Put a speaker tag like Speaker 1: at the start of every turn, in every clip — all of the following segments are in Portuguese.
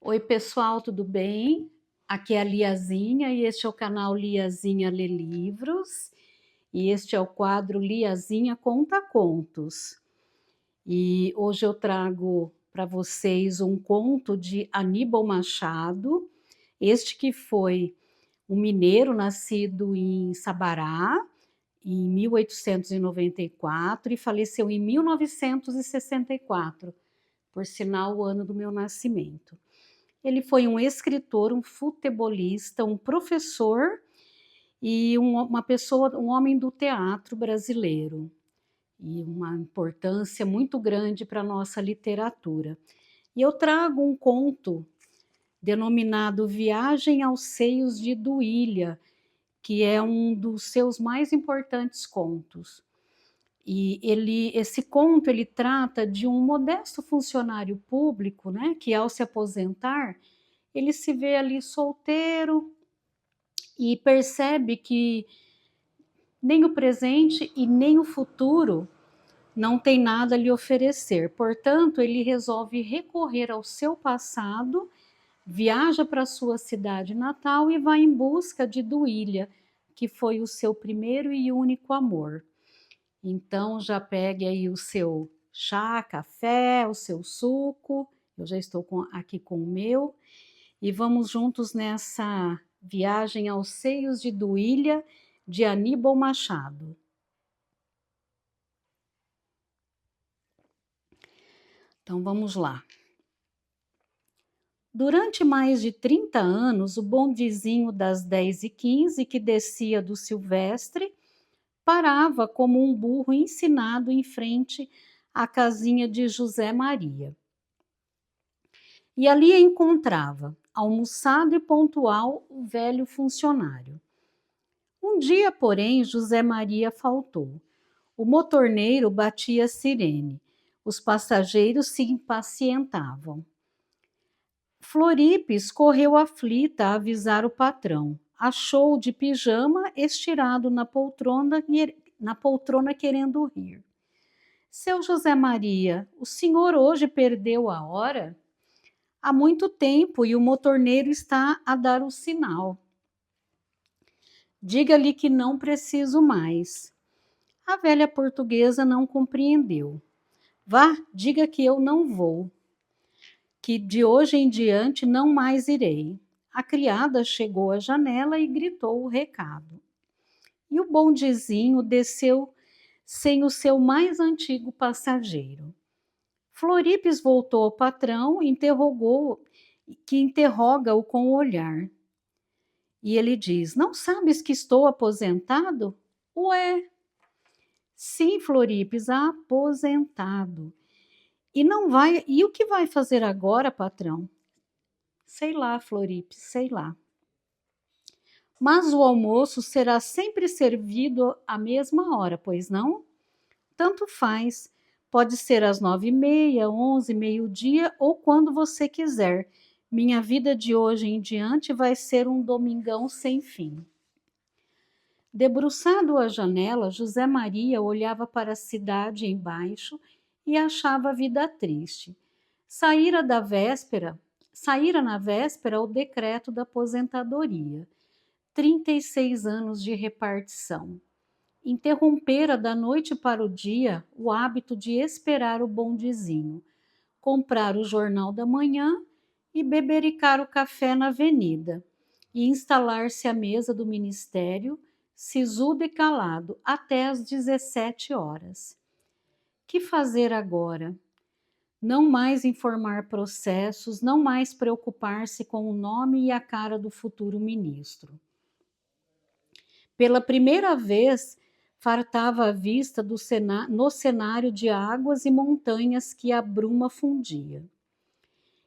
Speaker 1: Oi, pessoal, tudo bem? Aqui é a Liazinha e este é o canal Liazinha Lê Livros. E este é o quadro Liazinha Conta Contos. E hoje eu trago para vocês um conto de Aníbal Machado, este que foi um mineiro nascido em Sabará em 1894 e faleceu em 1964, por sinal o ano do meu nascimento. Ele foi um escritor, um futebolista, um professor e uma pessoa, um homem do teatro brasileiro, e uma importância muito grande para a nossa literatura. E eu trago um conto denominado Viagem aos Seios de Duília, que é um dos seus mais importantes contos. E esse conto ele trata de um modesto funcionário público, né, que ao se aposentar ele se vê ali solteiro e percebe que nem o presente e nem o futuro não tem nada a lhe oferecer. Portanto, ele resolve recorrer ao seu passado, viaja para sua cidade natal e vai em busca de Duília, que foi o seu primeiro e único amor. Então, já pegue aí o seu chá, café, o seu suco. Eu já estou aqui com o meu. E vamos juntos nessa viagem aos seios de Duília, de Aníbal Machado. Então vamos lá. Durante mais de 30 anos, o bondezinho das 10h15, que descia do Silvestre, parava como um burro ensinado em frente à casinha de José Maria. E ali encontrava, almoçado e pontual, o velho funcionário. Um dia, porém, José Maria faltou. O motorneiro batia a sirene. Os passageiros se impacientavam. Floripes correu aflita a avisar o patrão. Achou-o de pijama, estirado na poltrona querendo rir. Seu José Maria, o senhor hoje perdeu a hora? Há muito tempo e o motorneiro está a dar o sinal. Diga-lhe que não preciso mais. A velha portuguesa não compreendeu. Vá, diga que eu não vou, que de hoje em diante não mais irei. A criada chegou à janela e gritou o recado. E o bondezinho desceu sem o seu mais antigo passageiro. Floripes voltou ao patrão, interroga-o com o olhar. E ele diz: Não sabes que estou aposentado? Ué, sim, Floripes, aposentado. E o que vai fazer agora, patrão? Sei lá, Floripes, sei lá. Mas o almoço será sempre servido à mesma hora, pois não? Tanto faz. Pode ser às 9h30, 11, meio-dia ou quando você quiser. Minha vida de hoje em diante vai ser um domingão sem fim. Debruçado à janela, José Maria olhava para a cidade embaixo e achava a vida triste. Saíra na véspera o decreto da aposentadoria. 36 anos de repartição. Interrompera da noite para o dia o hábito de esperar o bondezinho, comprar o jornal da manhã e bebericar o café na avenida, e instalar-se à mesa do ministério, sisudo e calado, até às 17 horas. Que fazer agora? Não mais informar processos, não mais preocupar-se com o nome e a cara do futuro ministro. Pela primeira vez, fartava a vista no cenário de águas e montanhas que a bruma fundia.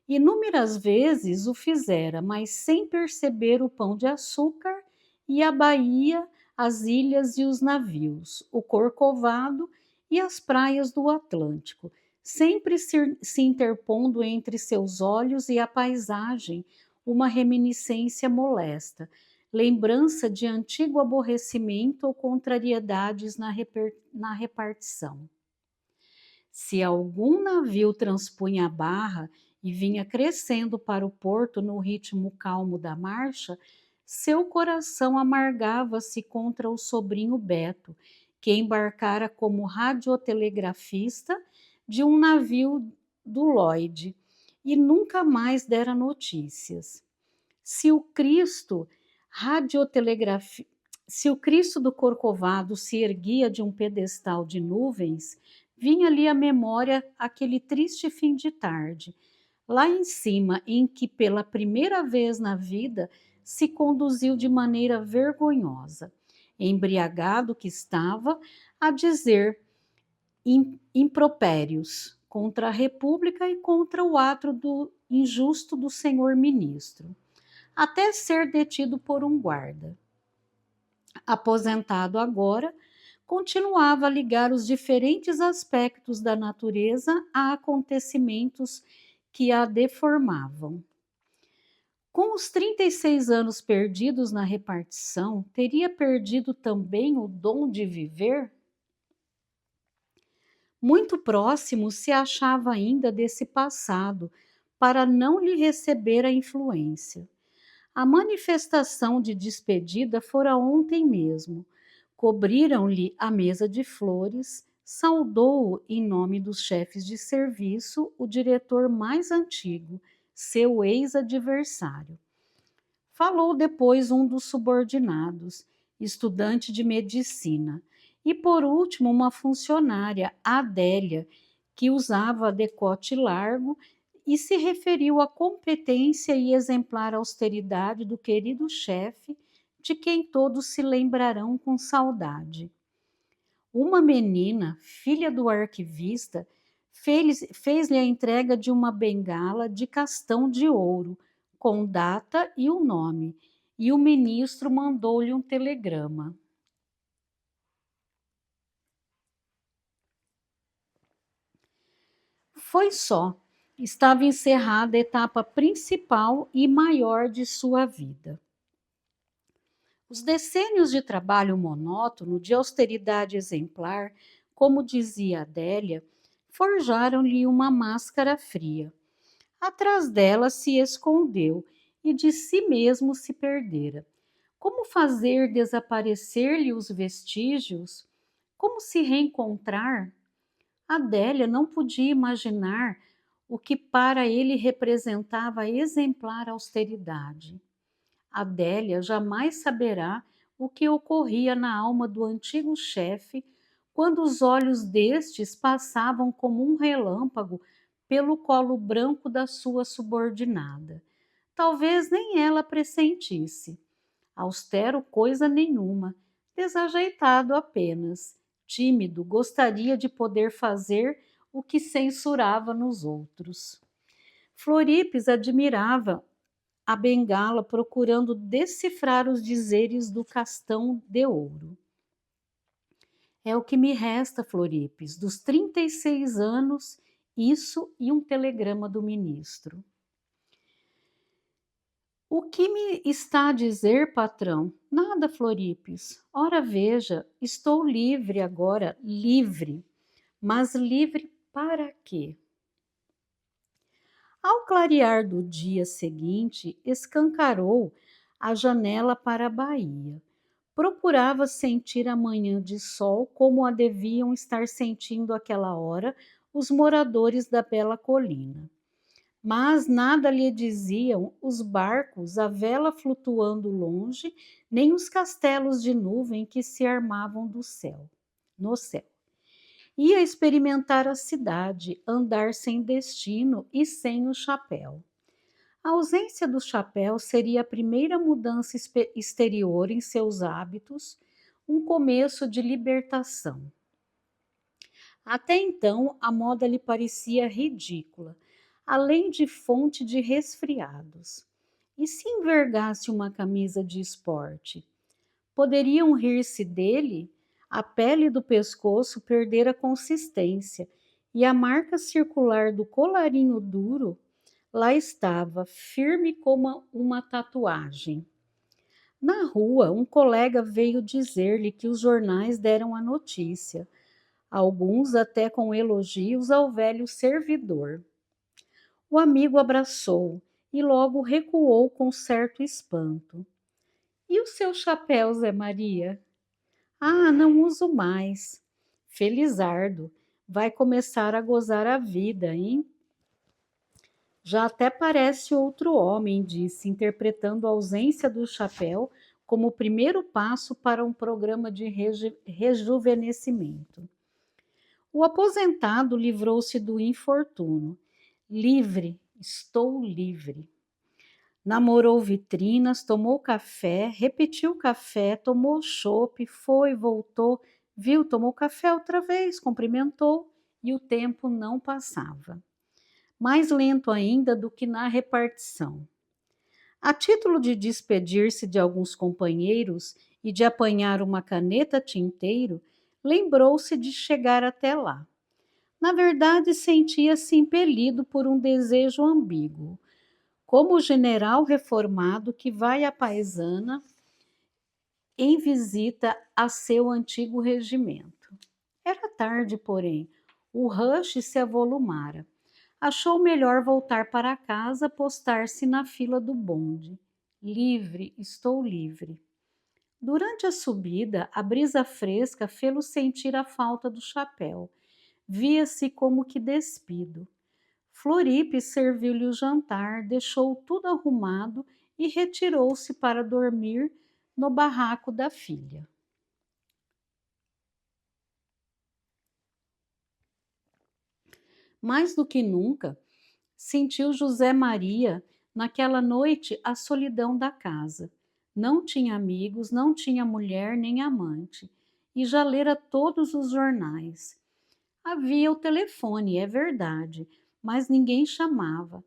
Speaker 1: Inúmeras vezes o fizera, mas sem perceber o pão de açúcar e a baía, as ilhas e os navios, o Corcovado e as praias do Atlântico, sempre se interpondo entre seus olhos e a paisagem uma reminiscência molesta, lembrança de antigo aborrecimento ou contrariedades na repartição. Se algum navio transpunha a barra e vinha crescendo para o porto no ritmo calmo da marcha, seu coração amargava-se contra o sobrinho Beto, que embarcara como radiotelegrafista de um navio do Lloyd e nunca mais dera notícias. Se o Cristo radiotelegrafi... Se o Cristo do Corcovado se erguia de um pedestal de nuvens, vinha-lhe à memória aquele triste fim de tarde, lá em cima, em que pela primeira vez na vida se conduziu de maneira vergonhosa, embriagado que estava, a dizer impropérios contra a República e contra o ato injusto do senhor ministro, até ser detido por um guarda. Aposentado agora, continuava a ligar os diferentes aspectos da natureza a acontecimentos que a deformavam. Com os 36 anos perdidos na repartição, teria perdido também o dom de viver? Muito próximo se achava ainda desse passado, para não lhe receber a influência. A manifestação de despedida fora ontem mesmo. Cobriram-lhe a mesa de flores, saudou-o em nome dos chefes de serviço o diretor mais antigo, seu ex-adversário. Falou depois um dos subordinados, estudante de medicina, e por último uma funcionária, Adélia, que usava decote largo e se referiu à competência e exemplar austeridade do querido chefe, de quem todos se lembrarão com saudade. Uma menina, filha do arquivista, fez-lhe a entrega de uma bengala de castão de ouro, com data e o nome, e o ministro mandou-lhe um telegrama. Foi só. Estava encerrada a etapa principal e maior de sua vida. Os decênios de trabalho monótono, de austeridade exemplar, como dizia Adélia, forjaram-lhe uma máscara fria. Atrás dela se escondeu e de si mesmo se perdera. Como fazer desaparecer-lhe os vestígios? Como se reencontrar? Adélia não podia imaginar o que para ele representava a exemplar austeridade. Adélia jamais saberá o que ocorria na alma do antigo chefe quando os olhos destes passavam como um relâmpago pelo colo branco da sua subordinada. Talvez nem ela pressentisse. Austero coisa nenhuma, desajeitado apenas, tímido, gostaria de poder fazer o que censurava nos outros. Floripes admirava a bengala procurando decifrar os dizeres do castão de ouro. É o que me resta, Floripes, dos 36 anos, isso e um telegrama do ministro. O que me está a dizer, patrão? Nada, Floripes. Ora, veja, estou livre agora, livre. Mas livre para quê? Ao clarear do dia seguinte, escancarou a janela para a baía. Procurava sentir a manhã de sol como a deviam estar sentindo àquela hora os moradores da bela colina. Mas nada lhe diziam os barcos, a vela flutuando longe, nem os castelos de nuvem que se armavam no céu. Ia experimentar a cidade, andar sem destino e sem o chapéu. A ausência do chapéu seria a primeira mudança exterior em seus hábitos, um começo de libertação. Até então, a moda lhe parecia ridícula, além de fonte de resfriados. E se envergasse uma camisa de esporte? Poderiam rir-se dele? A pele do pescoço perdera consistência e a marca circular do colarinho duro lá estava, firme como uma tatuagem. Na rua, um colega veio dizer-lhe que os jornais deram a notícia, alguns até com elogios ao velho servidor. O amigo abraçou e logo recuou com certo espanto. E o seu chapéu, Zé Maria? Ah, não uso mais. Felizardo, vai começar a gozar a vida, hein? Já até parece outro homem, disse, interpretando a ausência do chapéu como o primeiro passo para um programa de rejuvenescimento. O aposentado livrou-se do infortúnio. Livre, estou livre. Namorou vitrinas, tomou café, repetiu café, tomou chope, foi, voltou, viu, tomou café outra vez, cumprimentou e o tempo não passava. Mais lento ainda do que na repartição. A título de despedir-se de alguns companheiros e de apanhar uma caneta tinteiro, lembrou-se de chegar até lá. Na verdade, sentia-se impelido por um desejo ambíguo, como o general reformado que vai à paisana em visita a seu antigo regimento. Era tarde, porém, o rush se avolumara. Achou melhor voltar para casa, postar-se na fila do bonde. Livre, estou livre. Durante a subida, a brisa fresca fê-lo sentir a falta do chapéu. Via-se como que despido. Floripe serviu-lhe o jantar, deixou tudo arrumado e retirou-se para dormir no barraco da filha. Mais do que nunca, sentiu José Maria naquela noite a solidão da casa. Não tinha amigos, não tinha mulher nem amante, e já lera todos os jornais. Havia o telefone, é verdade, mas ninguém chamava.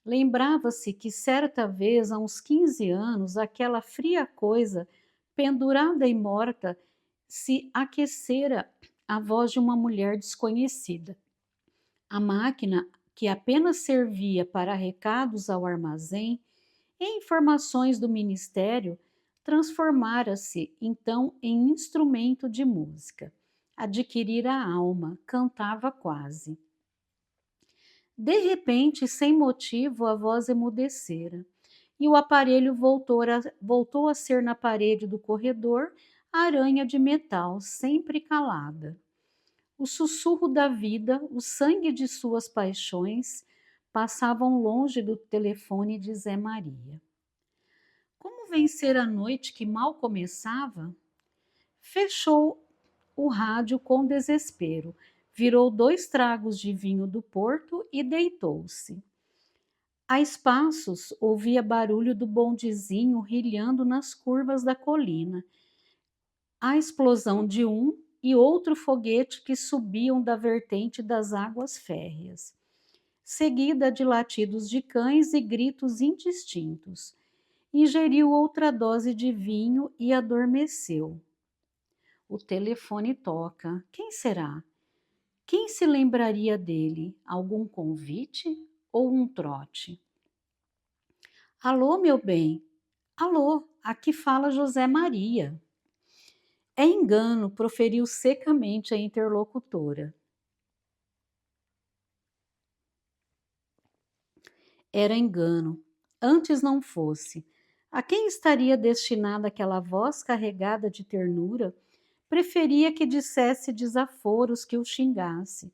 Speaker 1: Lembrava-se que certa vez, há uns 15 anos, aquela fria coisa, pendurada e morta, se aquecera a voz de uma mulher desconhecida. A máquina, que apenas servia para recados ao armazém e informações do ministério, transformara-se então em instrumento de música. Adquirira a alma, cantava quase. De repente, sem motivo, a voz emudecera e o aparelho voltou a ser na parede do corredor a aranha de metal, sempre calada. O sussurro da vida, o sangue de suas paixões, passavam longe do telefone de Zé Maria. Como vencer a noite que mal começava? Fechou o rádio com desespero, virou 2 tragos de vinho do Porto e deitou-se. A espaços ouvia barulho do bondezinho rilhando nas curvas da colina, a explosão de um e outro foguete que subiam da vertente das águas férreas, seguida de latidos de cães e gritos indistintos. Ingeriu outra dose de vinho e adormeceu. O telefone toca. Quem será? Quem se lembraria dele? Algum convite ou um trote? Alô, meu bem. Alô, aqui fala José Maria. É engano, proferiu secamente a interlocutora. Era engano. Antes não fosse. A quem estaria destinada aquela voz carregada de ternura? Preferia que dissesse desaforos que o xingasse.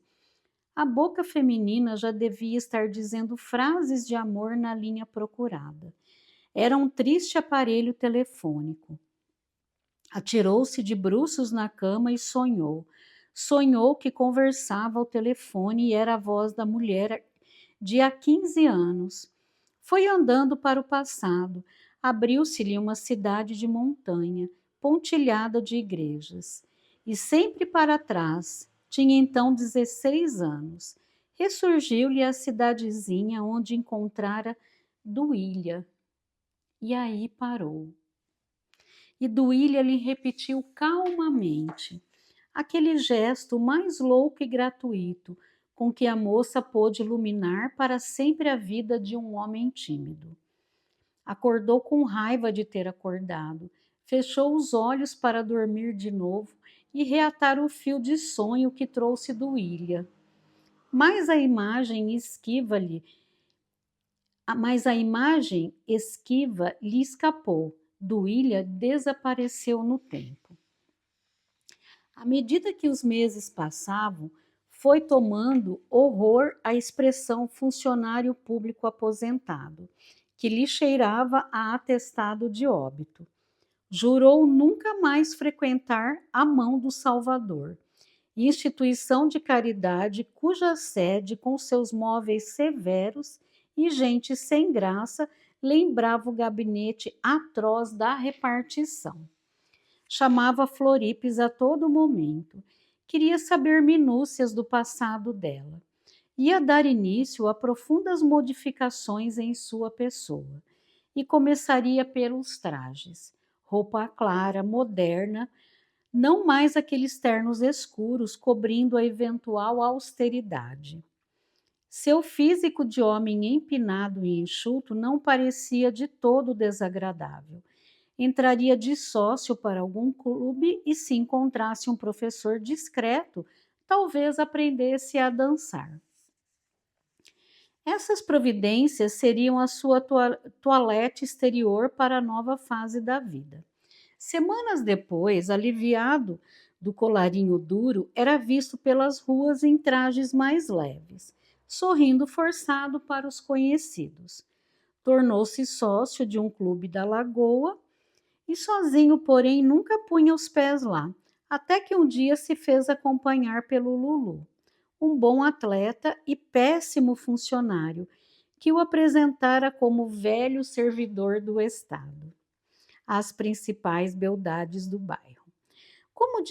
Speaker 1: A boca feminina já devia estar dizendo frases de amor na linha procurada. Era um triste aparelho telefônico. Atirou-se de bruços na cama e sonhou. Sonhou que conversava ao telefone e era a voz da mulher de há 15 anos. Foi andando para o passado. Abriu-se-lhe uma cidade de montanha, pontilhada de igrejas. E sempre para trás. Tinha então 16 anos. Ressurgiu-lhe a cidadezinha onde encontrara Duília. E aí parou. E Duília lhe repetiu calmamente aquele gesto mais louco e gratuito com que a moça pôde iluminar para sempre a vida de um homem tímido. Acordou com raiva de ter acordado, fechou os olhos para dormir de novo e reatar o fio de sonho que trouxe Duília. Mas a imagem esquiva-lhe Mas a imagem esquiva lhe escapou. Duília desapareceu no tempo. À medida que os meses passavam, foi tomando horror a expressão funcionário público aposentado, que lhe cheirava a atestado de óbito. Jurou nunca mais frequentar a Mão do Salvador, instituição de caridade cuja sede, com seus móveis severos e gente sem graça, lembrava o gabinete atroz da repartição. Chamava Floripes a todo momento. Queria saber minúcias do passado dela. Ia dar início a profundas modificações em sua pessoa. E começaria pelos trajes. Roupa clara, moderna, não mais aqueles ternos escuros cobrindo a eventual austeridade. Seu físico de homem empinado e enxuto não parecia de todo desagradável. Entraria de sócio para algum clube e, se encontrasse um professor discreto, talvez aprendesse a dançar. Essas providências seriam a sua toilette exterior para a nova fase da vida. Semanas depois, aliviado do colarinho duro, era visto pelas ruas em trajes mais leves, sorrindo forçado para os conhecidos. Tornou-se sócio de um clube da Lagoa e sozinho, porém, nunca punha os pés lá, até que um dia se fez acompanhar pelo Lulu, um bom atleta e péssimo funcionário, que o apresentara como velho servidor do Estado às principais beldades do bairro. Como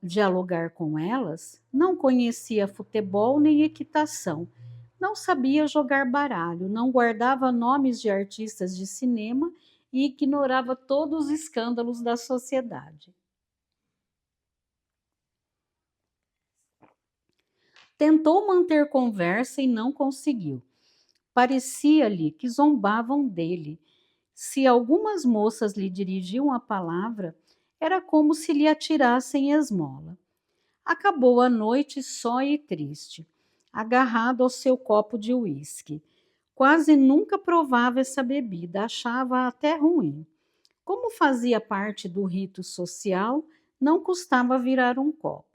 Speaker 1: dialogar com elas? Não conhecia futebol nem equitação, não sabia jogar baralho, não guardava nomes de artistas de cinema e ignorava todos os escândalos da sociedade. Tentou manter conversa e não conseguiu. Parecia-lhe que zombavam dele. Se algumas moças lhe dirigiam a palavra, era como se lhe atirassem esmola. Acabou a noite só e triste, agarrado ao seu copo de uísque. Quase nunca provava essa bebida, achava até ruim. Como fazia parte do rito social, não custava virar um copo.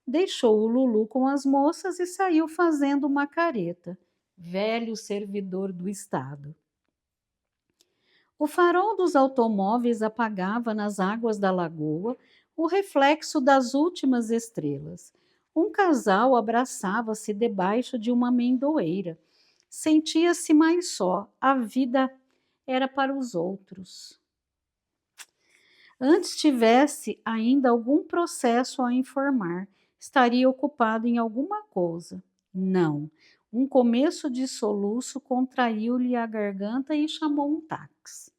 Speaker 1: Deixou o Lulu com as moças e saiu fazendo uma careta. Velho servidor do Estado. O farol dos automóveis apagava nas águas da lagoa o reflexo das últimas estrelas. Um casal abraçava-se debaixo de uma amendoeira. Sentia-se mais só. A vida era para os outros. Antes tivesse ainda algum processo a informar, estaria ocupado em alguma coisa. Não. Um começo de soluço contraiu-lhe a garganta e chamou um táxi.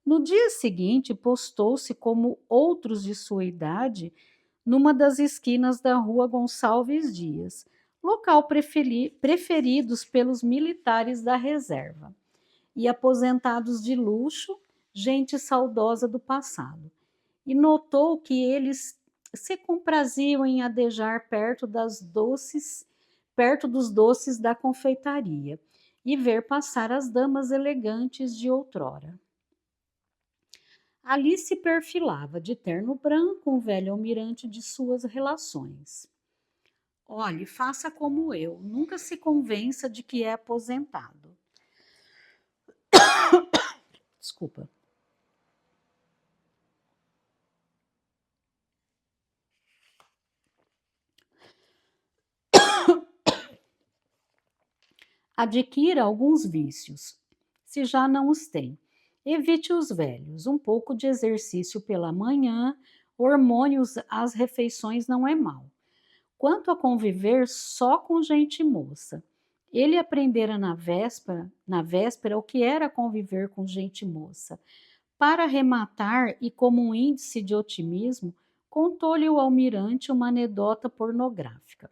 Speaker 1: No dia seguinte, postou-se como outros de sua idade numa das esquinas da rua Gonçalves Dias, local preferidos pelos militares da reserva e aposentados de luxo, gente saudosa do passado. E notou que eles se compraziam em adejar perto dos doces da confeitaria e ver passar as damas elegantes de outrora. Ali se perfilava, de terno branco, um velho almirante de suas relações. Olhe, faça como eu, nunca se convença de que é aposentado. Desculpa. Adquira alguns vícios, se já não os tem. Evite os velhos, um pouco de exercício pela manhã, hormônios às refeições não é mal. Quanto a conviver só com gente moça, ele aprendera na véspera o que era conviver com gente moça. Para rematar e como um índice de otimismo, contou-lhe o almirante uma anedota pornográfica.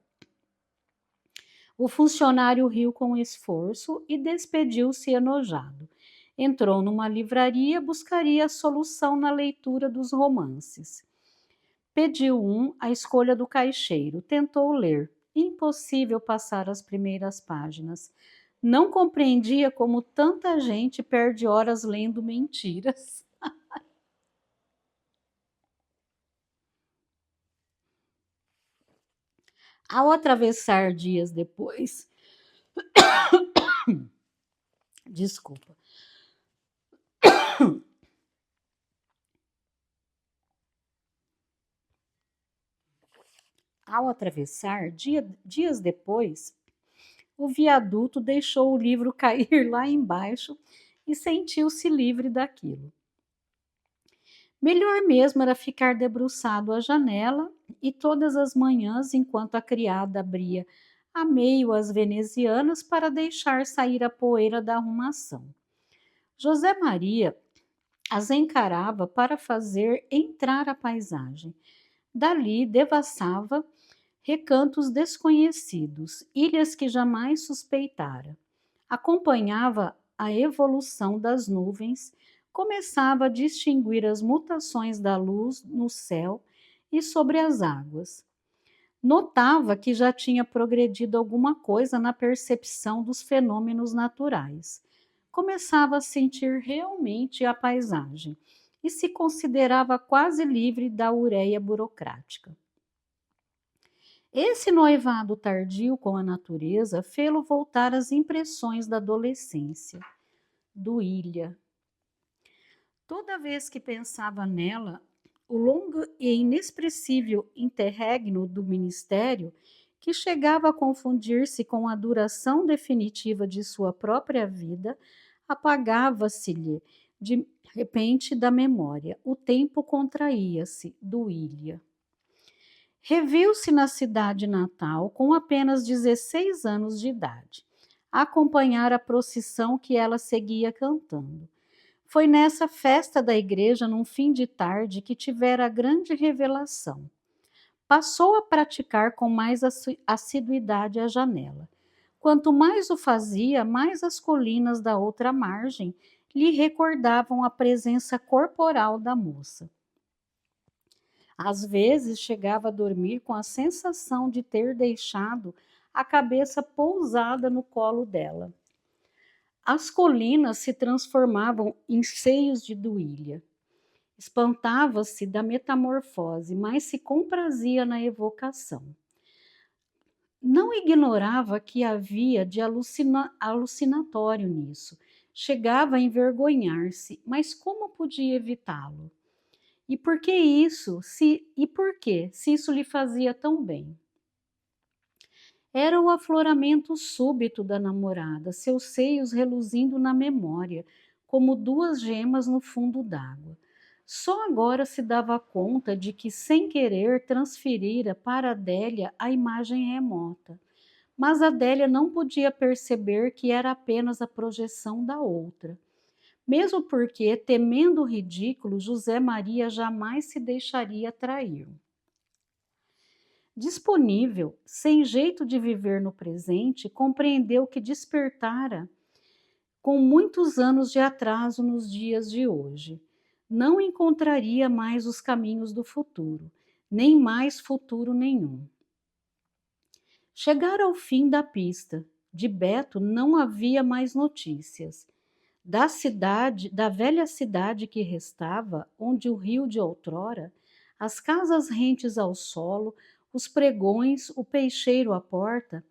Speaker 1: O funcionário riu com esforço e despediu-se enojado. Entrou numa livraria, buscaria a solução na leitura dos romances. Pediu à escolha do caixeiro, tentou ler. Impossível passar as primeiras páginas. Não compreendia como tanta gente perde horas lendo mentiras. Ao atravessar dias depois, desculpa, ao atravessar dias depois, o viaduto deixou o livro cair lá embaixo e sentiu-se livre daquilo. Melhor mesmo era ficar debruçado à janela e todas as manhãs, enquanto a criada abria a meio as venezianas para deixar sair a poeira da arrumação. José Maria as encarava para fazer entrar a paisagem. Dali devassava recantos desconhecidos, ilhas que jamais suspeitara. Acompanhava a evolução das nuvens, começava a distinguir as mutações da luz no céu e sobre as águas. Notava que já tinha progredido alguma coisa na percepção dos fenômenos naturais. Começava a sentir realmente a paisagem e se considerava quase livre da ureia burocrática. Esse noivado tardio com a natureza fê-lo voltar às impressões da adolescência, do Ilha. Toda vez que pensava nela, o longo e inexpressível interregno do ministério, que chegava a confundir-se com a duração definitiva de sua própria vida, apagava-se-lhe de repente da memória. O tempo contraía-se do Ilha. Reviu-se na cidade natal com apenas 16 anos de idade, a acompanhar a procissão que ela seguia cantando. Foi nessa festa da igreja, num fim de tarde, que tivera a grande revelação. Passou a praticar com mais assiduidade a janela. Quanto mais o fazia, mais as colinas da outra margem lhe recordavam a presença corporal da moça. Às vezes chegava a dormir com a sensação de ter deixado a cabeça pousada no colo dela. As colinas se transformavam em seios de Duília. Espantava-se da metamorfose, mas se comprazia na evocação. Não ignorava que havia de alucinatório nisso. Chegava a envergonhar-se, mas como podia evitá-lo? E por que isso? Se isso lhe fazia tão bem? Era o afloramento súbito da namorada, seus seios reluzindo na memória, como duas gemas no fundo d'água. Só agora se dava conta de que, sem querer, transferira para Adélia a imagem remota. Mas Adélia não podia perceber que era apenas a projeção da outra. Mesmo porque, temendo o ridículo, José Maria jamais se deixaria trair. Disponível, sem jeito de viver no presente, compreendeu que despertara com muitos anos de atraso nos dias de hoje. Não encontraria mais os caminhos do futuro, nem mais futuro nenhum. Chegara ao fim da pista. De Beto não havia mais notícias. Da velha cidade que restava, onde o rio de outrora, as casas rentes ao solo, os pregões, o peixeiro à porta,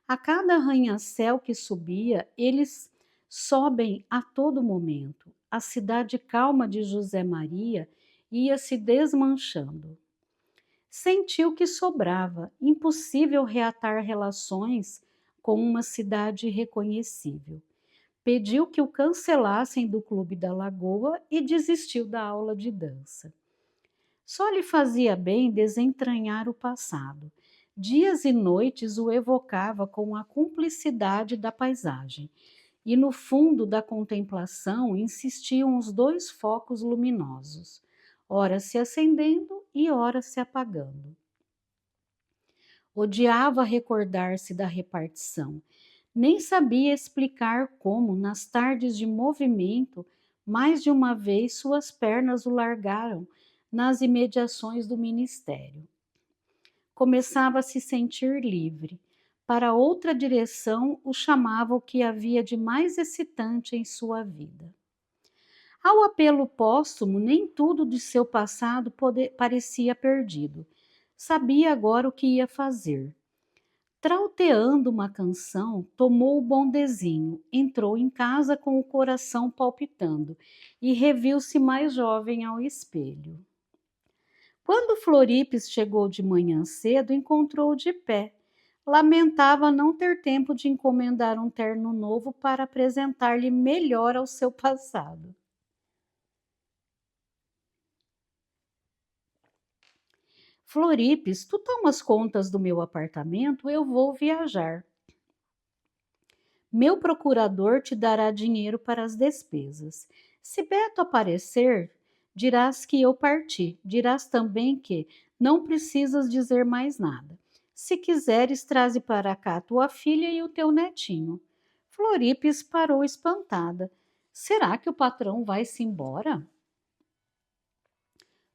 Speaker 1: a cada arranha-céu que subia, eles sobem a todo momento. A cidade calma de José Maria ia se desmanchando. Sentiu que sobrava, impossível reatar relações com uma cidade irreconhecível. Pediu que o cancelassem do Clube da Lagoa e desistiu da aula de dança. Só lhe fazia bem desentranhar o passado. Dias e noites o evocava com a cumplicidade da paisagem, e no fundo da contemplação insistiam os dois focos luminosos, ora se acendendo e ora se apagando. Odiava recordar-se da repartição. Nem sabia explicar como, nas tardes de movimento, mais de uma vez suas pernas o largaram nas imediações do ministério. Começava a se sentir livre. para outra direção o chamava o que havia de mais excitante em sua vida. Ao apelo póstumo, nem tudo de seu passado parecia perdido. Sabia agora o que ia fazer. Trauteando uma canção, tomou o bondezinho, entrou em casa com o coração palpitando e reviu-se mais jovem ao espelho. Quando Floripes chegou de manhã cedo, encontrou-o de pé. Lamentava não ter tempo de encomendar um terno novo para apresentar-lhe melhor ao seu passado. Floripes, tu tomas contas do meu apartamento? Eu vou viajar. Meu procurador te dará dinheiro para as despesas. Se Beto aparecer, dirás que eu parti. Dirás também que não precisas dizer mais nada. Se quiseres, traze para cá tua filha e o teu netinho. Floripes parou espantada. Será que o patrão vai-se embora?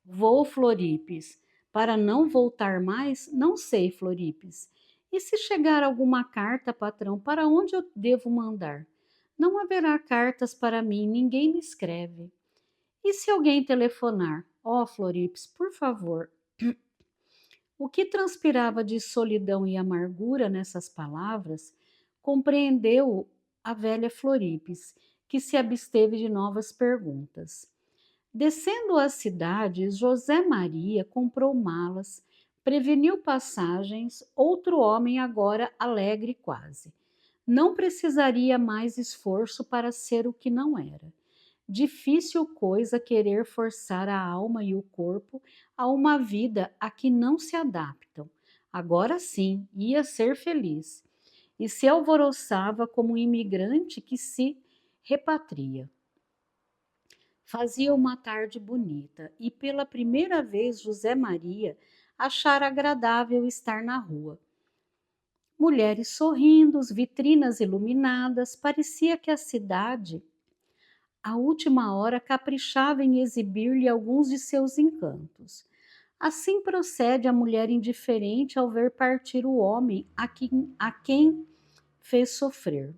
Speaker 1: Vou, Floripes. Para não voltar mais? Não sei, Floripes. E se chegar alguma carta, patrão, para onde eu devo mandar? Não haverá cartas para mim, ninguém me escreve. E se alguém telefonar? Ó, Floripes, por favor. O que transpirava de solidão e amargura nessas palavras, compreendeu a velha Floripes, que se absteve de novas perguntas. Descendo a cidade, José Maria comprou malas, preveniu passagens, outro homem agora alegre quase. Não precisaria mais esforço para ser o que não era. Difícil coisa querer forçar a alma e o corpo a uma vida a que não se adaptam. Agora sim, ia ser feliz. E se alvoroçava como um imigrante que se repatria. Fazia uma tarde bonita e pela primeira vez José Maria achara agradável estar na rua. Mulheres sorrindo, vitrinas iluminadas, parecia que a cidade, à última hora, caprichava em exibir-lhe alguns de seus encantos. Assim procede a mulher indiferente ao ver partir o homem a quem fez sofrer.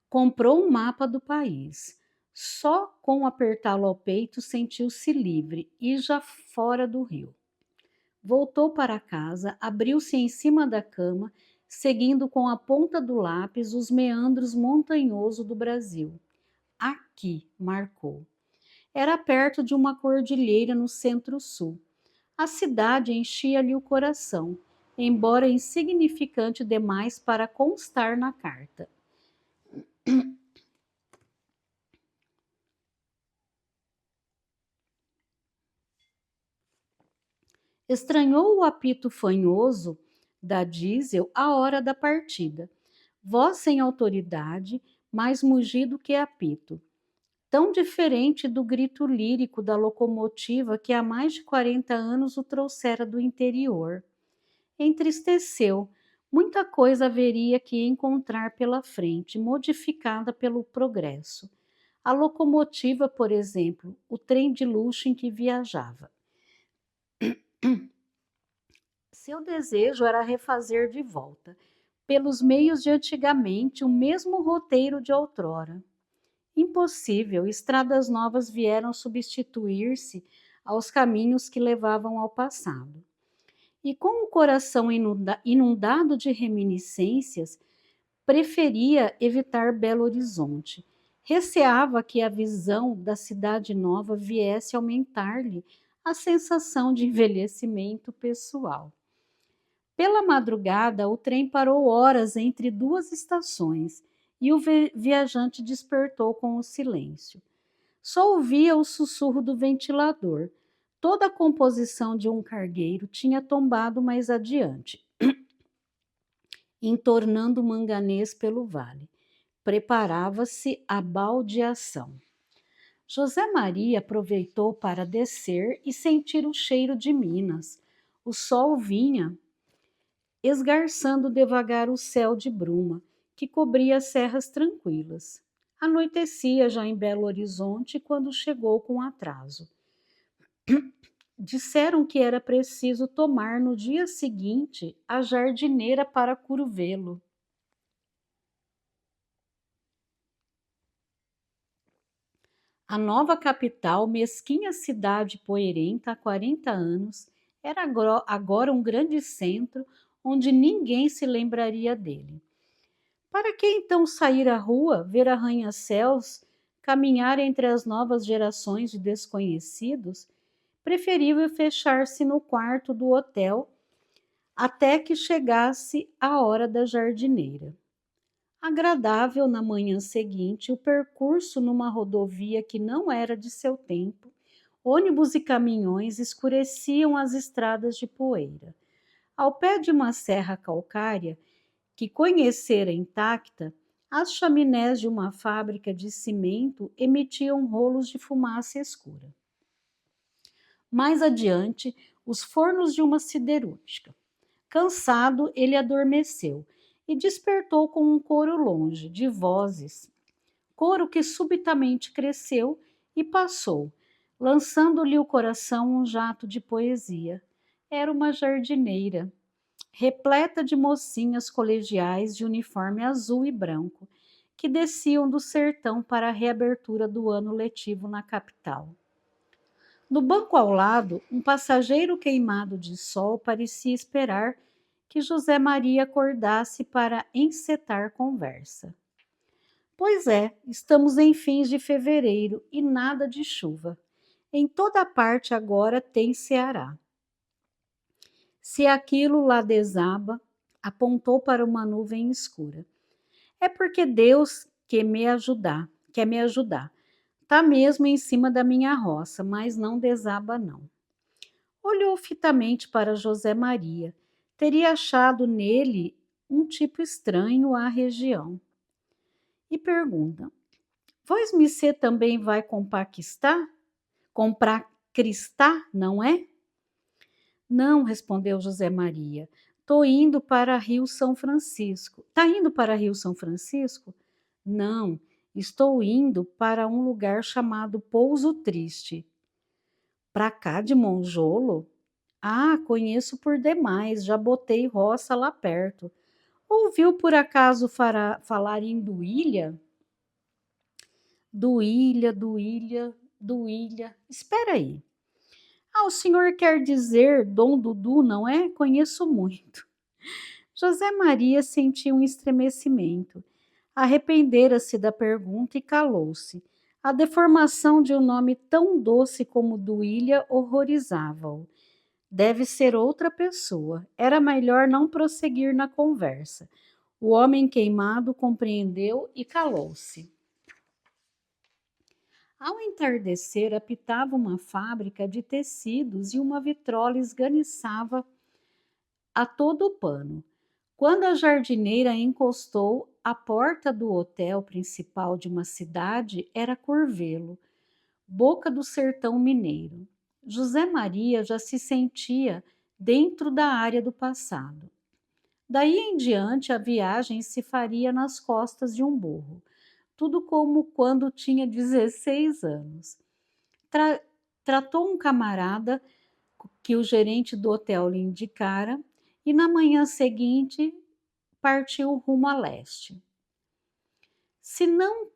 Speaker 1: Comprou um mapa do país. Só com apertá-lo ao peito sentiu-se livre e já fora do rio. Voltou para casa, abriu-se em cima da cama, seguindo com a ponta do lápis os meandros montanhosos do Brasil. Aqui, marcou. Era perto de uma cordilheira no centro-sul. A cidade enchia-lhe o coração, embora insignificante demais para constar na carta. Estranhou o apito fanhoso da diesel à hora da partida. Voz sem autoridade, mais mugido que apito. Tão diferente do grito lírico da locomotiva que há mais de 40 anos o trouxera do interior. Entristeceu. Muita coisa haveria que encontrar pela frente, modificada pelo progresso. A locomotiva, por exemplo, o trem de luxo em que viajava. Seu desejo era refazer de volta, pelos meios de antigamente, o mesmo roteiro de outrora. Impossível, estradas novas vieram substituir-se aos caminhos que levavam ao passado. E com o coração inundado de reminiscências, preferia evitar Belo Horizonte. Receava que a visão da cidade nova viesse aumentar-lhe a sensação de envelhecimento pessoal. Pela madrugada, o trem parou horas entre duas estações e o viajante despertou com o silêncio. Só ouvia o sussurro do ventilador. Toda a composição de um cargueiro tinha tombado mais adiante, entornando manganês pelo vale. Preparava-se a baldeação. José Maria aproveitou para descer e sentir o cheiro de Minas. O sol vinha esgarçando devagar o céu de bruma, que cobria as serras tranquilas. Anoitecia já em Belo Horizonte quando chegou com atraso. disseram que era preciso tomar no dia seguinte a jardineira para curvê-lo. A nova capital, mesquinha cidade poeirenta há 40 anos, era agora um grande centro onde ninguém se lembraria dele. Para que então sair à rua, ver arranha-céus, caminhar entre as novas gerações de desconhecidos? Preferível fechar-se no quarto do hotel até que chegasse a hora da jardineira. Agradável na manhã seguinte, o percurso numa rodovia que não era de seu tempo, ônibus e caminhões escureciam as estradas de poeira. Ao pé de uma serra calcária, que conhecera intacta, as chaminés de uma fábrica de cimento emitiam rolos de fumaça escura. Mais adiante, os fornos de uma siderúrgica. Cansado, ele adormeceu e despertou com um coro longe, de vozes. Coro que subitamente cresceu e passou, lançando-lhe o coração um jato de poesia. Era uma jardineira, repleta de mocinhas colegiais de uniforme azul e branco, que desciam do sertão para a reabertura do ano letivo na capital. No banco ao lado, um passageiro queimado de sol parecia esperar que José Maria acordasse para encetar conversa. Pois é, estamos em fins de fevereiro e nada de chuva. Em toda parte agora tem Ceará. Se aquilo lá desaba, apontou para uma nuvem escura. É porque Deus quer me ajudar. Tá mesmo em cima da minha roça, mas não desaba não. Olhou fitamente para José Maria. Teria achado nele um tipo estranho à região. E pergunta: Vós Missê também vai comprar cristá, não é? Não, respondeu José Maria. Tô indo para Rio São Francisco. Tá indo para Rio São Francisco? Não, estou indo para um lugar chamado Pouso Triste. Pra cá de Monjolo? Ah, conheço por demais, já botei roça lá perto. Ouviu por acaso falar em Duília? Duília. Espera aí. Ah, o senhor quer dizer Dom Dudu, não é? Conheço muito. José Maria sentiu um estremecimento. Arrependera-se da pergunta e calou-se. A deformação de um nome tão doce como Duília horrorizava-o. Deve ser outra pessoa. Era melhor não prosseguir na conversa. O homem queimado compreendeu e calou-se. Ao entardecer, apitava uma fábrica de tecidos e uma vitrola esganiçava a todo o pano. Quando a jardineira encostou, a porta do hotel principal de uma cidade era Curvelo, boca do sertão mineiro. José Maria já se sentia dentro da área do passado. Daí em diante, a viagem se faria nas costas de um burro, tudo como quando tinha 16 anos. Tratou um camarada que o gerente do hotel lhe indicara e na manhã seguinte partiu rumo a leste. Se não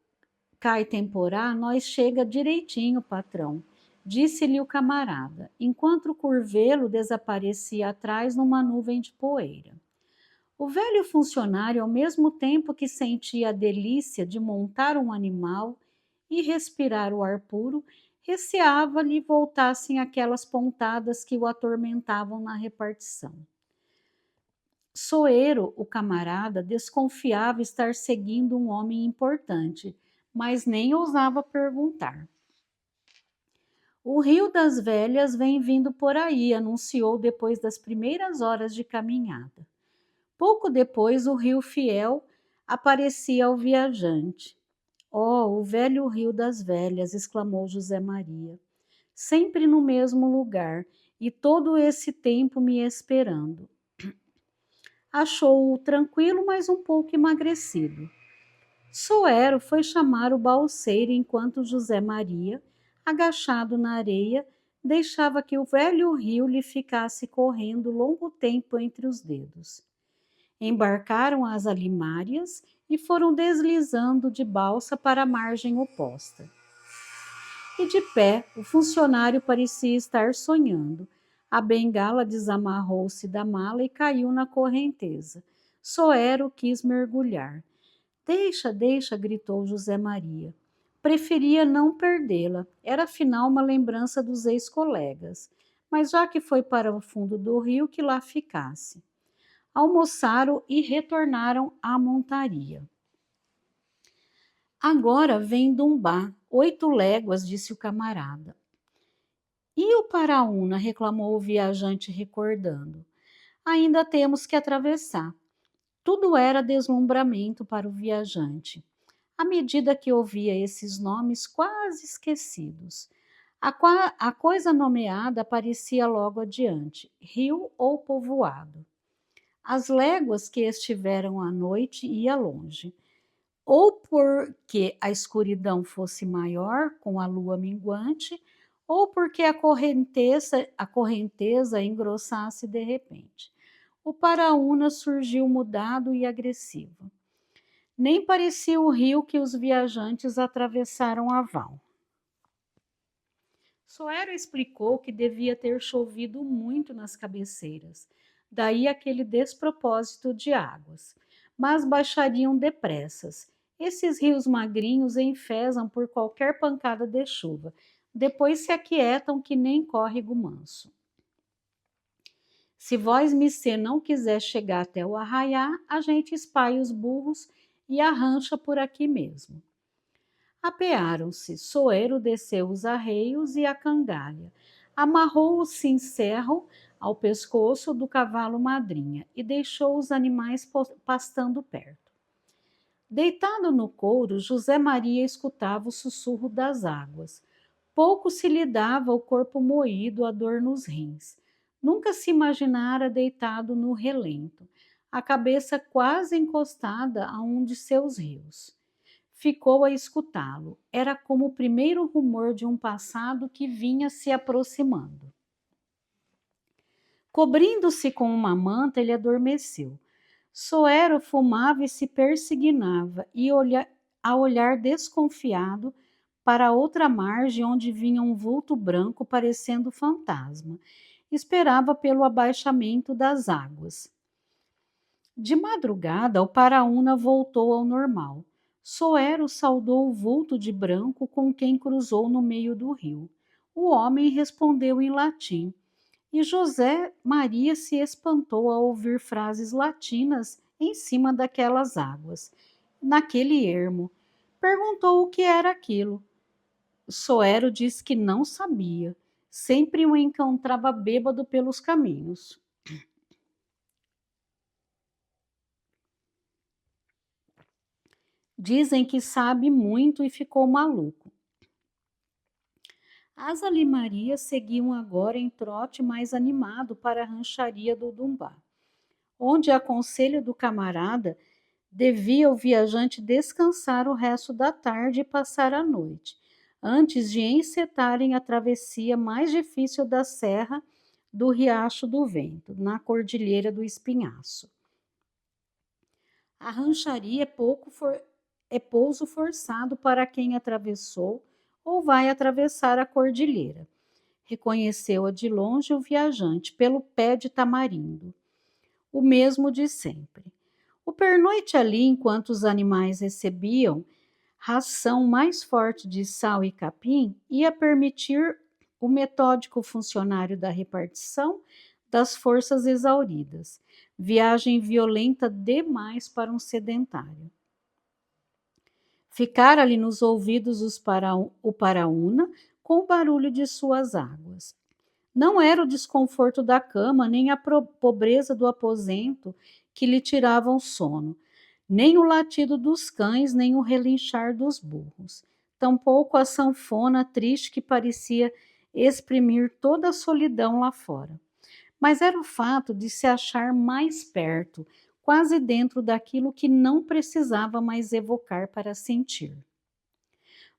Speaker 1: cai temporá, nós chega direitinho, patrão, disse-lhe o camarada, enquanto o curvelo desaparecia atrás numa nuvem de poeira. O velho funcionário, ao mesmo tempo que sentia a delícia de montar um animal e respirar o ar puro, receava-lhe voltassem aquelas pontadas que o atormentavam na repartição. Soeiro, o camarada, desconfiava estar seguindo um homem importante, mas nem ousava perguntar. O Rio das Velhas vem vindo por aí, anunciou depois das primeiras horas de caminhada. Pouco depois, o Rio Fiel aparecia ao viajante. Oh, o velho Rio das Velhas, exclamou José Maria, sempre no mesmo lugar, e todo esse tempo me esperando. Achou-o tranquilo, mas um pouco emagrecido. Soero foi chamar o balseiro enquanto José Maria, agachado na areia, deixava que o velho rio lhe ficasse correndo longo tempo entre os dedos. Embarcaram as alimárias e foram deslizando de balsa para a margem oposta. E de pé, o funcionário parecia estar sonhando. A bengala desamarrou-se da mala e caiu na correnteza. Soero quis mergulhar. Deixa, deixa, gritou José Maria. Preferia não perdê-la. Era afinal uma lembrança dos ex-colegas. Mas já que foi para o fundo do rio, que lá ficasse. Almoçaram e retornaram à montaria. Agora vem Dumbá, 8 léguas, disse o camarada. E o Paraúna, reclamou o viajante recordando. Ainda temos que atravessar. Tudo era deslumbramento para o viajante. À medida que ouvia esses nomes quase esquecidos, a coisa nomeada aparecia logo adiante, rio ou povoado. As léguas que estiveram à noite ia longe, ou porque a escuridão fosse maior com a lua minguante, ou porque a correnteza engrossasse de repente. O Paraúna surgiu mudado e agressivo. Nem parecia o rio que os viajantes atravessaram a val. Soero explicou que devia ter chovido muito nas cabeceiras, daí aquele despropósito de águas, mas baixariam depressas. Esses rios magrinhos enfesam por qualquer pancada de chuva, depois se aquietam que nem córrego manso. Se vós, missê, não quiser chegar até o arraiá, a gente espalha os burros e arrancha por aqui mesmo. Apearam-se, Soeiro desceu os arreios e a cangalha, amarrou o cincerro ao pescoço do cavalo madrinha e deixou os animais pastando perto. Deitado no couro, José Maria escutava o sussurro das águas. Pouco se lhe dava o corpo moído, a dor nos rins. Nunca se imaginara deitado no relento, a cabeça quase encostada a um de seus rios. Ficou a escutá-lo. Era como o primeiro rumor de um passado que vinha se aproximando. Cobrindo-se com uma manta, ele adormeceu. Soero fumava e se persignava, e a olhar desconfiado para outra margem onde vinha um vulto branco parecendo fantasma. Esperava pelo abaixamento das águas. De madrugada, o Paraúna voltou ao normal. Soero saudou o vulto de branco com quem cruzou no meio do rio. O homem respondeu em latim, e José Maria se espantou ao ouvir frases latinas em cima daquelas águas, naquele ermo. Perguntou o que era aquilo. Soero disse que não sabia. Sempre o encontrava bêbado pelos caminhos. Dizem que sabe muito e ficou maluco. As alimarias seguiam agora em trote mais animado para a rancharia do Dumbá, onde, a conselho do camarada, devia o viajante descansar o resto da tarde e passar a noite, antes de encetarem a travessia mais difícil da serra do Riacho do Vento, na Cordilheira do Espinhaço. A rancharia é pouso forçado para quem atravessou ou vai atravessar a cordilheira. Reconheceu-a de longe o viajante pelo pé de tamarindo, o mesmo de sempre. O pernoite ali, enquanto os animais recebiam ração mais forte de sal e capim, ia permitir o metódico funcionário da repartição das forças exauridas. Viagem violenta demais para um sedentário. Ficara ali nos ouvidos o Paraúna com o barulho de suas águas. Não era o desconforto da cama, nem a pobreza do aposento que lhe tiravam o sono, nem o latido dos cães, nem o relinchar dos burros. Tampouco a sanfona triste que parecia exprimir toda a solidão lá fora. Mas era o fato de se achar mais perto, quase dentro daquilo que não precisava mais evocar para sentir.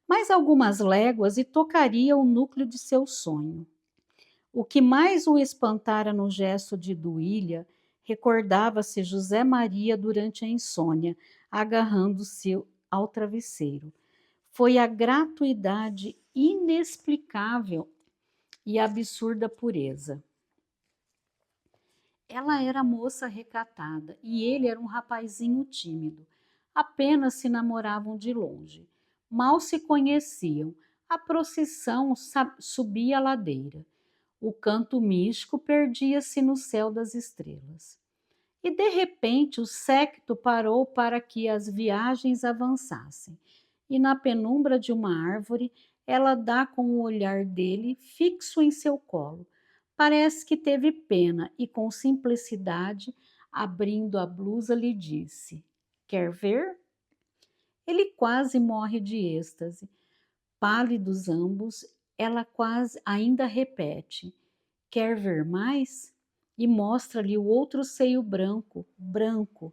Speaker 1: Mais algumas léguas e tocaria o núcleo de seu sonho. O que mais o espantara no gesto de Duília, recordava-se José Maria durante a insônia, agarrando-se ao travesseiro. Foi a gratuidade inexplicável e absurda pureza. Ela era moça recatada e ele era um rapazinho tímido. Apenas se namoravam de longe. Mal se conheciam. A procissão subia a ladeira. O canto místico perdia-se no céu das estrelas. E de repente o séquito parou para que as viagens avançassem. E na penumbra de uma árvore, ela dá com o olhar dele fixo em seu colo. Parece que teve pena e, com simplicidade, abrindo a blusa, lhe disse: Quer ver? Ele quase morre de êxtase. Pálidos ambos, ela quase ainda repete: Quer ver mais? E mostra-lhe o outro seio branco, branco,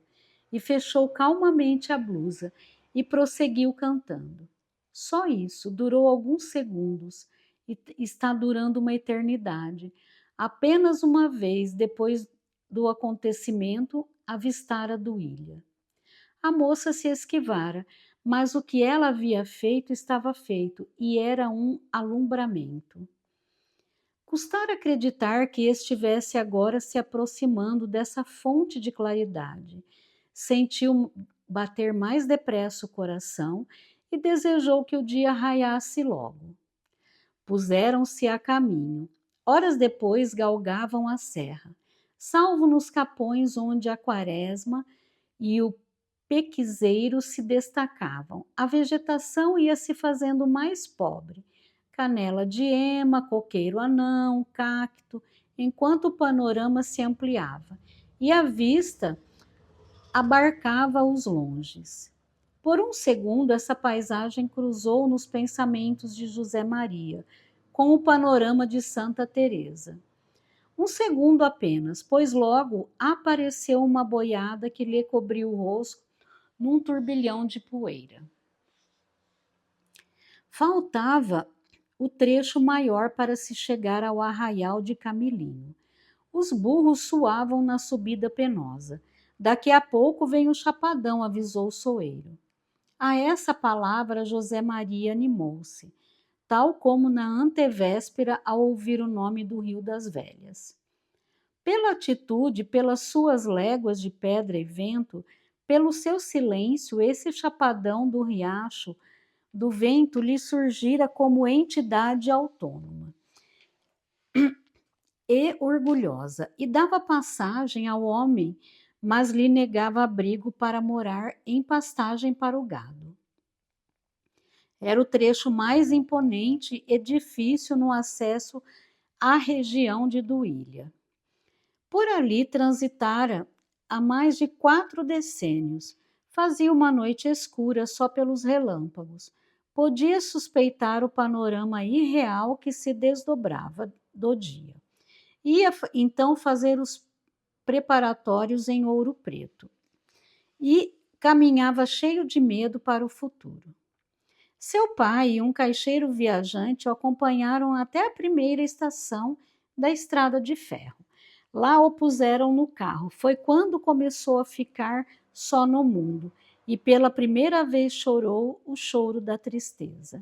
Speaker 1: e fechou calmamente a blusa e prosseguiu cantando. Só isso durou alguns segundos e está durando uma eternidade. Apenas uma vez depois do acontecimento avistara Duília. A moça se esquivara, mas o que ela havia feito estava feito e era um alumbramento. Custara acreditar que estivesse agora se aproximando dessa fonte de claridade. Sentiu bater mais depressa o coração e desejou que o dia raiasse logo. Puseram-se a caminho. Horas depois galgavam a serra, salvo nos capões onde a quaresma e o pequizeiro se destacavam. A vegetação ia se fazendo mais pobre. Canela de ema, coqueiro anão, cacto, enquanto o panorama se ampliava e a vista abarcava os longes. Por um segundo, essa paisagem cruzou nos pensamentos de José Maria, com o panorama de Santa Teresa. Um segundo apenas, pois logo apareceu uma boiada que lhe cobriu o rosto num turbilhão de poeira. Faltava o trecho maior para se chegar ao arraial de Camilinho. Os burros suavam na subida penosa. Daqui a pouco vem o chapadão, avisou o soeiro. A essa palavra José Maria animou-se, tal como na antevéspera ao ouvir o nome do Rio das Velhas. Pela atitude, pelas suas léguas de pedra e vento, pelo seu silêncio, esse chapadão do riacho do vento lhe surgira como entidade autônoma e orgulhosa, e dava passagem ao homem, mas lhe negava abrigo para morar em pastagem para o gado. Era o trecho mais imponente e difícil no acesso à região de Duília. Por ali transitara há mais de 4 decênios. Fazia uma noite escura só pelos relâmpagos. Podia suspeitar o panorama irreal que se desdobrava do dia. Ia então fazer os preparatórios em Ouro Preto e caminhava cheio de medo para o futuro. Seu pai e um caixeiro viajante o acompanharam até a primeira estação da estrada de ferro. Lá o puseram no carro. Foi quando começou a ficar só no mundo e pela primeira vez chorou o choro da tristeza.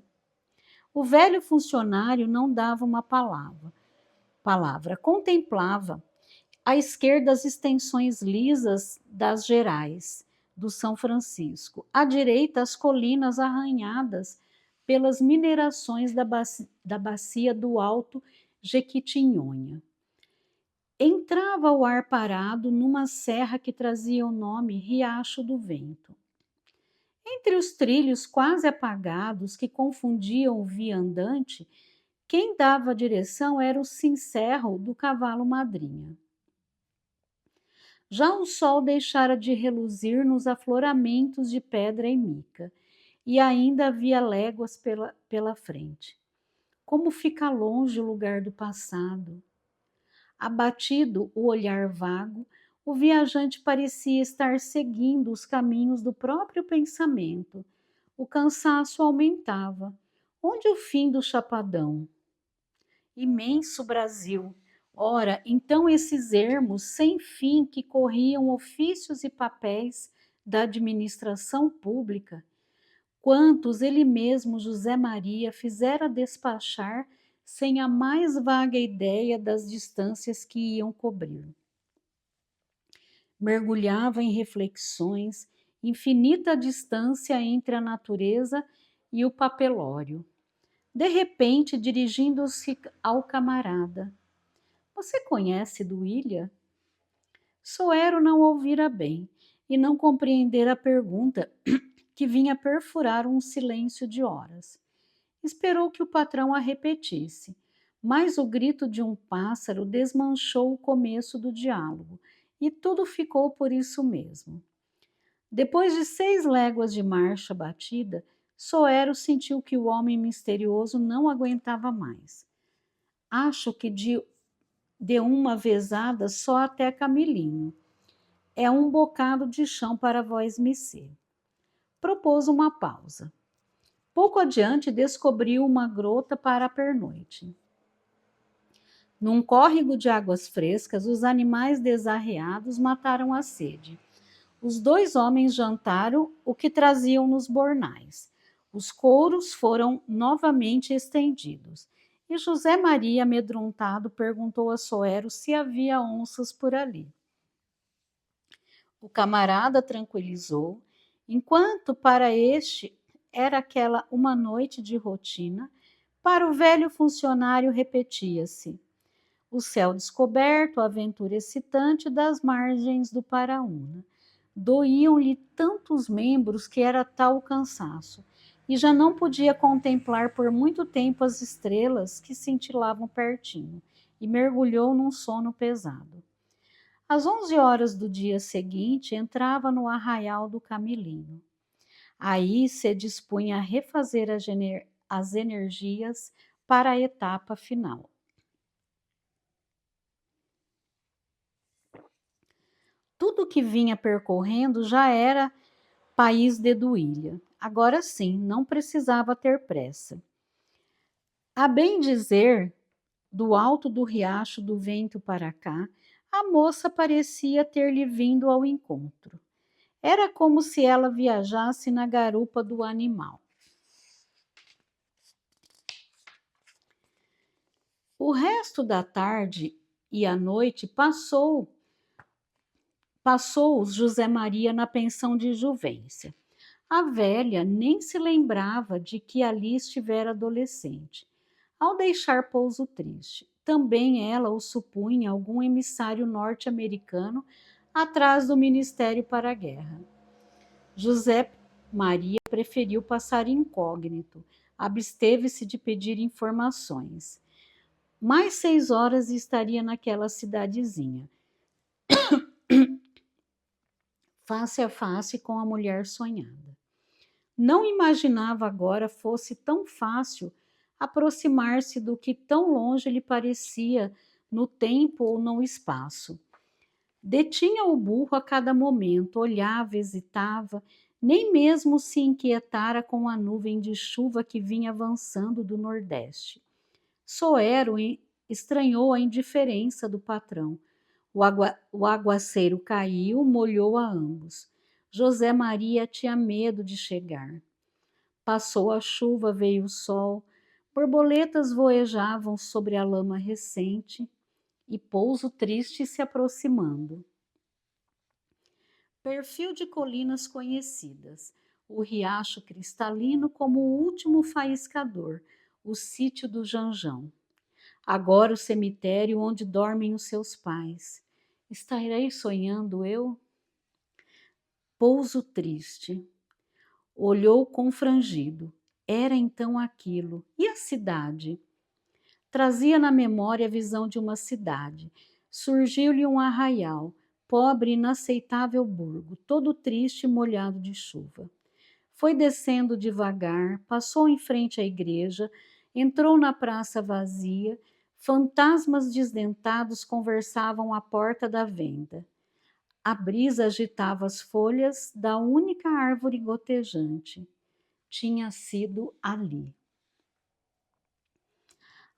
Speaker 1: O velho funcionário não dava uma palavra, contemplava à esquerda as extensões lisas das Gerais, do São Francisco, à direita as colinas arranhadas pelas minerações da bacia do Alto Jequitinhonha. Entrava o ar parado numa serra que trazia o nome Riacho do Vento. Entre os trilhos quase apagados que confundiam o viandante, quem dava a direção era o cincerro do cavalo madrinha. Já o sol deixara de reluzir nos afloramentos de pedra e mica, e ainda havia léguas pela frente. Como fica longe o lugar do passado. Abatido, o olhar vago, o viajante parecia estar seguindo os caminhos do próprio pensamento. O cansaço aumentava. Onde o fim do chapadão? imenso Brasil. Ora, então esses ermos sem fim que corriam ofícios e papéis da administração pública, quantos ele mesmo, José Maria, fizera despachar sem a mais vaga ideia das distâncias que iam cobrir. Mergulhava em reflexões, infinita distância entre a natureza e o papelório. De repente, dirigindo-se ao camarada: "Você conhece Duília?" Soero não ouvira bem e não compreendera a pergunta, que vinha perfurar um silêncio de horas. Esperou que o patrão a repetisse, mas o grito de um pássaro desmanchou o começo do diálogo, e tudo ficou por isso mesmo. Depois de 6 léguas de marcha batida, Soero sentiu que o homem misterioso não aguentava mais. "Acho que de uma vezada só até Camilinho. É um bocado de chão para vós mecê." Propôs uma pausa. Pouco adiante descobriu uma grota para a pernoite. Num córrego de águas frescas, os animais desarreados mataram a sede. Os 2 homens jantaram o que traziam nos bornais. Os couros foram novamente estendidos. E José Maria, amedrontado, perguntou a Soero se havia onças por ali. O camarada tranquilizou, enquanto para este era aquela uma noite de rotina, para o velho funcionário repetia-se: o céu descoberto, a aventura excitante das margens do Paraúna. Doíam-lhe tantos membros que era tal o cansaço, e já não podia contemplar por muito tempo as estrelas que cintilavam pertinho, e mergulhou num sono pesado. Às 11 horas do dia seguinte, entrava no arraial do Camilinho. Aí se dispunha a refazer as energias para a etapa final. Tudo que vinha percorrendo já era país de Duília. Agora sim, não precisava ter pressa. A bem dizer, do alto do riacho do vento para cá, a moça parecia ter-lhe vindo ao encontro. Era como se ela viajasse na garupa do animal. O resto da tarde e a noite passou-os José Maria na pensão de Juvência. A velha nem se lembrava de que ali estivera adolescente. Ao deixar Pouso Triste, também ela o supunha algum emissário norte-americano atrás do Ministério para a Guerra. José Maria preferiu passar incógnito, absteve-se de pedir informações. Mais 6 horas e estaria naquela cidadezinha, face a face com a mulher sonhada. Não imaginava agora fosse tão fácil aproximar-se do que tão longe lhe parecia no tempo ou no espaço. Detinha o burro a cada momento, olhava, hesitava, nem mesmo se inquietara com a nuvem de chuva que vinha avançando do nordeste. Soero estranhou a indiferença do patrão. O aguaceiro caiu, molhou a ambos. José Maria tinha medo de chegar. Passou a chuva, veio o sol, borboletas voejavam sobre a lama recente e Pouso Triste se aproximando. Perfil de colinas conhecidas, o riacho cristalino como o último faiscador, o sítio do Janjão. Agora o cemitério onde dormem os seus pais. Estarei sonhando eu? Pouso Triste. Olhou confrangido. Era então aquilo. E a cidade? Trazia na memória a visão de uma cidade. Surgiu-lhe um arraial, pobre e inaceitável burgo, todo triste e molhado de chuva. Foi descendo devagar, passou em frente à igreja, entrou na praça vazia, fantasmas desdentados conversavam à porta da venda. A brisa agitava as folhas da única árvore gotejante. Tinha sido ali.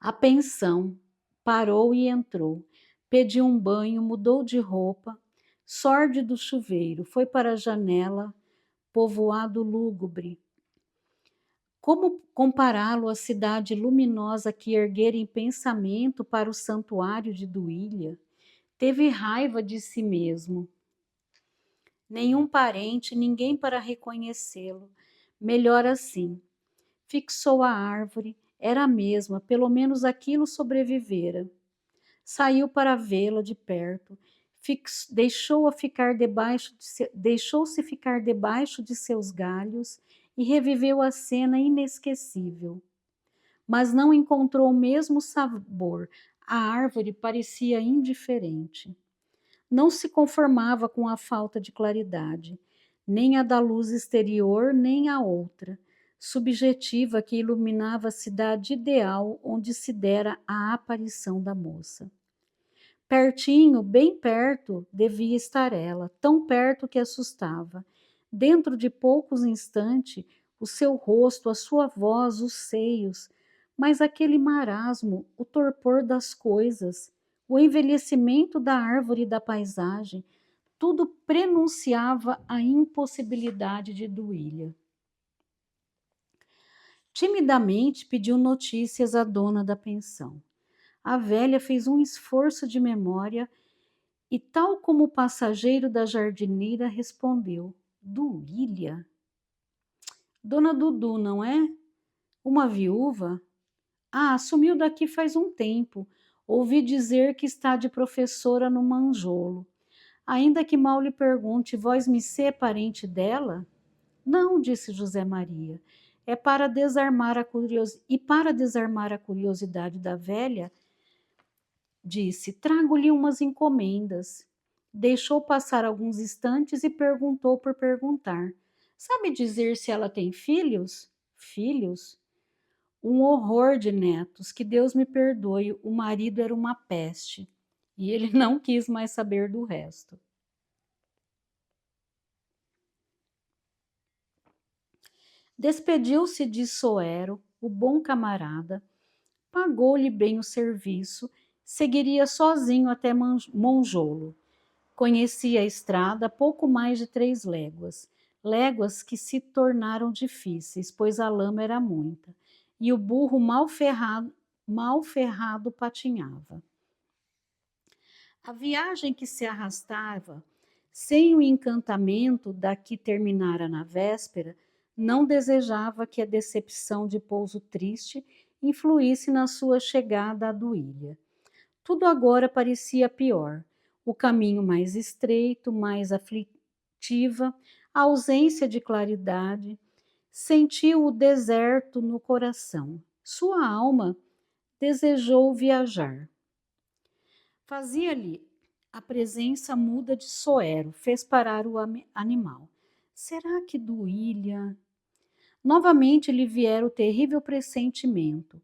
Speaker 1: A pensão. Parou e entrou. Pediu um banho, mudou de roupa, sórdido chuveiro, foi para a janela, povoado lúgubre. Como compará-lo à cidade luminosa que erguera em pensamento para o santuário de Duília? Teve raiva de si mesmo. Nenhum parente, ninguém para reconhecê-lo. Melhor assim. Fixou a árvore, era a mesma, pelo menos aquilo sobrevivera. Saiu para vê-la de perto, deixou-se ficar debaixo de seus galhos e reviveu a cena inesquecível. Mas não encontrou o mesmo sabor. A árvore parecia indiferente. Não se conformava com a falta de claridade, nem a da luz exterior, nem a outra, subjetiva que iluminava a cidade ideal onde se dera a aparição da moça. Pertinho, bem perto, devia estar ela, tão perto que assustava. Dentro de poucos instantes, o seu rosto, a sua voz, os seios, mas aquele marasmo, o torpor das coisas, o envelhecimento da árvore e da paisagem, tudo prenunciava a impossibilidade de Duília. Timidamente pediu notícias à dona da pensão. A velha fez um esforço de memória e, tal como o passageiro da jardineira, respondeu: Duília? Dona Dudu, não é? Uma viúva? Ah, sumiu daqui faz um tempo. Ouvi dizer que está de professora no Manjolo. Ainda que mal lhe pergunte, vós me sê parente dela? Não, disse José Maria. É para desarmar para desarmar a curiosidade da velha, disse, trago-lhe umas encomendas. Deixou passar alguns instantes e perguntou por perguntar. Sabe dizer se ela tem filhos? Filhos? Um horror de netos, que Deus me perdoe, o marido era uma peste. E ele não quis mais saber do resto. Despediu-se de Soero, o bom camarada, pagou-lhe bem o serviço, seguiria sozinho até Monjolo. Conhecia a estrada pouco mais de 3 léguas, léguas que se tornaram difíceis, pois a lama era muita, e o burro mal ferrado patinhava. A viagem que se arrastava, sem o encantamento da que terminara na véspera, não desejava que a decepção de pouso triste influísse na sua chegada à Duília. Tudo agora parecia pior. O caminho mais estreito, mais aflitiva, a ausência de claridade. Sentiu o deserto no coração. Sua alma desejou viajar. Fazia-lhe a presença muda de Soero, fez parar o animal. Será que Duília? Novamente lhe viera o terrível pressentimento.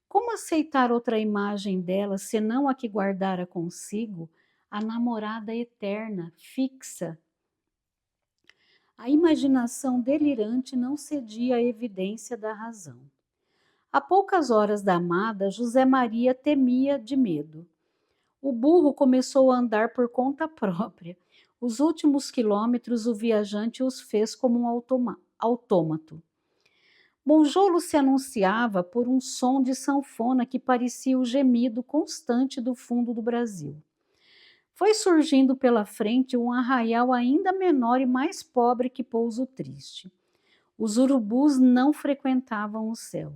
Speaker 1: Como aceitar outra imagem dela, senão a que guardara consigo, a namorada eterna, fixa? A imaginação delirante não cedia à evidência da razão. A poucas horas da amada, José Maria temia de medo. O burro começou a andar por conta própria. Os últimos quilômetros o viajante os fez como um autômato. Monjolo se anunciava por um som de sanfona que parecia o gemido constante do fundo do Brasil. Foi surgindo pela frente um arraial ainda menor e mais pobre que Pouso Triste. Os urubus não frequentavam o céu.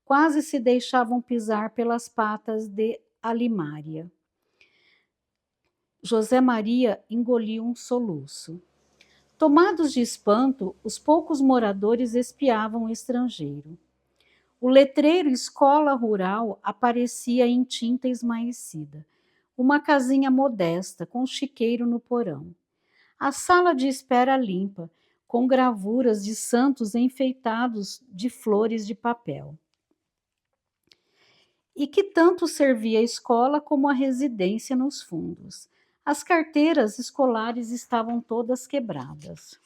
Speaker 1: Quase se deixavam pisar pelas patas de Alimária. José Maria engoliu um soluço. Tomados de espanto, os poucos moradores espiavam o estrangeiro. O letreiro Escola Rural aparecia em tinta esmaecida. Uma casinha modesta, com chiqueiro no porão. A sala de espera limpa, com gravuras de santos enfeitados de flores de papel. E que tanto servia a escola como a residência nos fundos. As carteiras escolares estavam todas quebradas.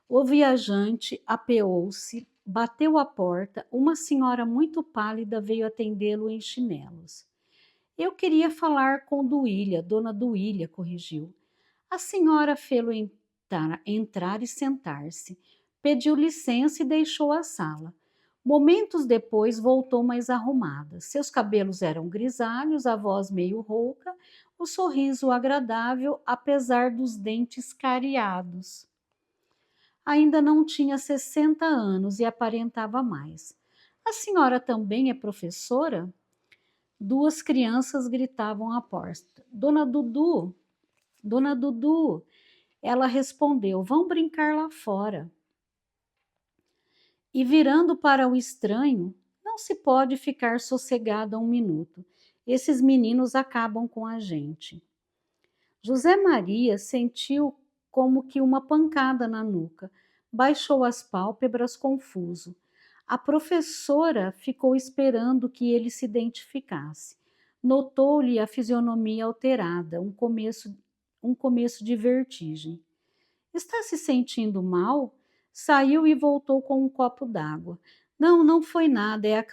Speaker 1: O viajante apeou-se Bateu à porta, uma senhora muito pálida veio atendê-lo em chinelos. Eu queria falar com Duília, dona Duília, corrigiu. A senhora fê-lo entrar e sentar-se. Pediu licença e deixou a sala. Momentos depois voltou mais arrumada. Seus cabelos eram grisalhos, a voz meio rouca, o sorriso agradável, apesar dos dentes cariados. Ainda não tinha 60 anos e aparentava mais. A senhora também é professora? Duas crianças gritavam à porta. Dona Dudu! Dona Dudu! Ela respondeu: vão brincar lá fora. E virando para o estranho, não se pode ficar sossegada um minuto. Esses meninos acabam com a gente. José Maria sentiu como que uma pancada na nuca. Baixou as pálpebras confuso. A professora ficou esperando que ele se identificasse. Notou-lhe a fisionomia alterada, um começo de vertigem. Está se sentindo mal? Saiu e voltou com um copo d'água. Não, não foi nada, é a